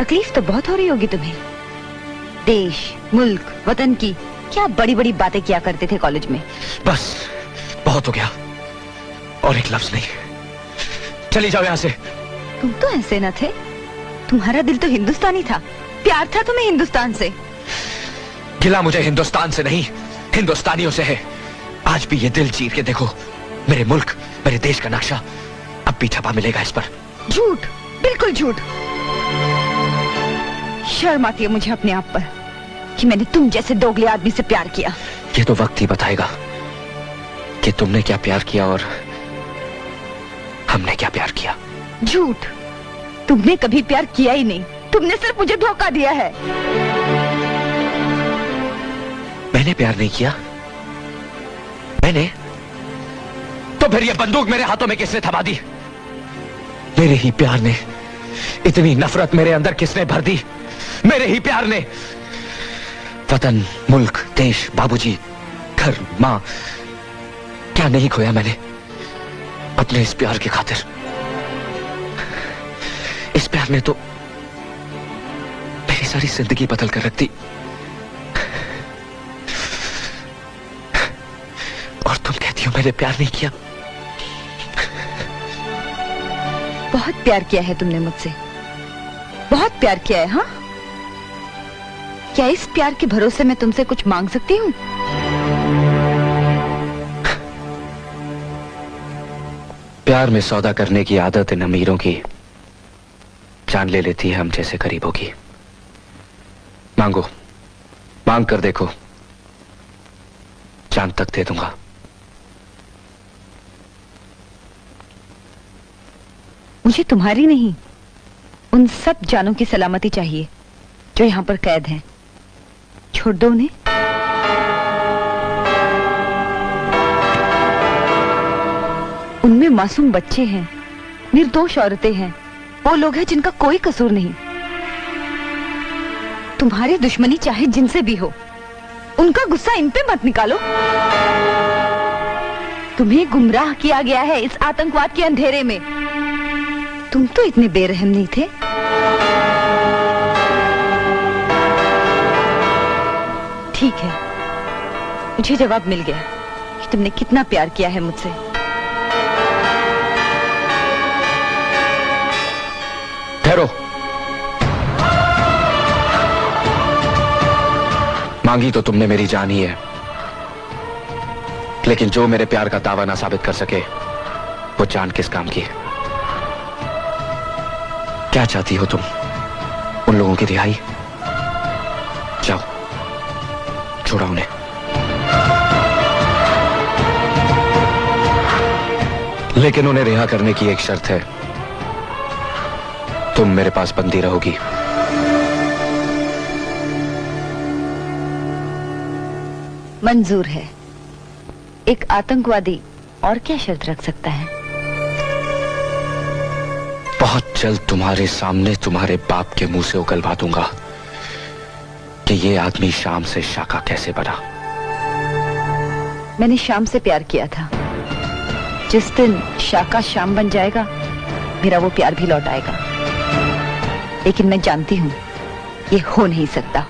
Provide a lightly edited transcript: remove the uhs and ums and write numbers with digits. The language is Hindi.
तकलीफ तो बहुत हो रही होगी तुम्हें। देश, मुल्क, वतन की क्या बड़ी बड़ी बातें किया करते थे कॉलेज में। बस बहुत हो गया, और एक लफ्ज नहीं। चली जाओ यहाँ से। तुम तो ऐसे न थे, तुम्हारा दिल तो हिंदुस्तानी था, प्यार था तुम्हें हिंदुस्तान से। गिला मुझे हिंदुस्तान से नहीं, हिंदुस्तानियों से है। आज भी ये दिल चीर के देखो, मेरे मुल्क, मेरे देश का नक्शा अब भी छपा मिलेगा इस पर। झूठ, बिल्कुल झूठ। शर्म आती है मुझे अपने आप पर कि मैंने तुम जैसे दोगले आदमी से प्यार किया। ये तो वक्त ही बताएगा कि तुमने क्या प्यार किया और हमने क्या प्यार किया। झूठ, तुमने कभी प्यार किया ही नहीं, तुमने सिर्फ मुझे धोखा दिया है। मैंने प्यार नहीं किया? मैंने? तो फिर ये बंदूक मेरे हाथों में किसने थमा दी? मेरे ही प्यार ने। इतनी नफरत मेरे अंदर किसने भर दी? मेरे ही प्यार ने। वतन, मुल्क, देश, बाबूजी, घर, मां, क्या नहीं खोया मैंने अपने इस प्यार की खातिर। इस प्यार ने तो मेरी सारी जिंदगी बदल कर रख दी। और तुम कहती हो मैंने प्यार नहीं किया? बहुत प्यार किया है तुमने मुझसे, बहुत प्यार किया है। हाँ, क्या इस प्यार के भरोसे मैं तुमसे कुछ मांग सकती हूँ? प्यार में सौदा करने की आदत इन अमीरों की जान ले लेती है हम जैसे गरीबों की। मांगो, मांग कर देखो, जान तक दे दूंगा। मुझे तुम्हारी नहीं, उन सब जानों की सलामती चाहिए जो यहाँ पर कैद हैं। छोड़ दो उन्हें। उनमें मासूम बच्चे हैं, निर्दोष औरतें हैं, वो लोग हैं जिनका कोई कसूर नहीं। तुम्हारी दुश्मनी चाहे जिनसे भी हो, उनका गुस्सा इन पे मत निकालो। तुम्हें गुमराह किया गया है इस आतंकवाद के अंधेरे में। तुम तो इतने बेरहम नहीं थे। ठीक है, मुझे जवाब मिल गया कि तुमने कितना प्यार किया है मुझसे। ठहरो। मांगी तो तुमने मेरी जान ही है, लेकिन जो मेरे प्यार का दावा ना साबित कर सके वो जान किस काम की? क्या चाहती हो तुम? उन लोगों की रिहाई? जाओ, छोड़ो उन्हें। लेकिन उन्हें रिहा करने की एक शर्त है, तुम मेरे पास बंदी रहोगी। मंजूर है। एक आतंकवादी और क्या शर्त रख सकता है? बहुत जल्द तुम्हारे सामने तुम्हारे बाप के मुंह से उगलवा दूंगा कि ये आदमी शाम से शाका कैसे बना। मैंने शाम से प्यार किया था। जिस दिन शाका शाम बन जाएगा, मेरा वो प्यार भी लौट आएगा। लेकिन मैं जानती हूं ये हो नहीं सकता।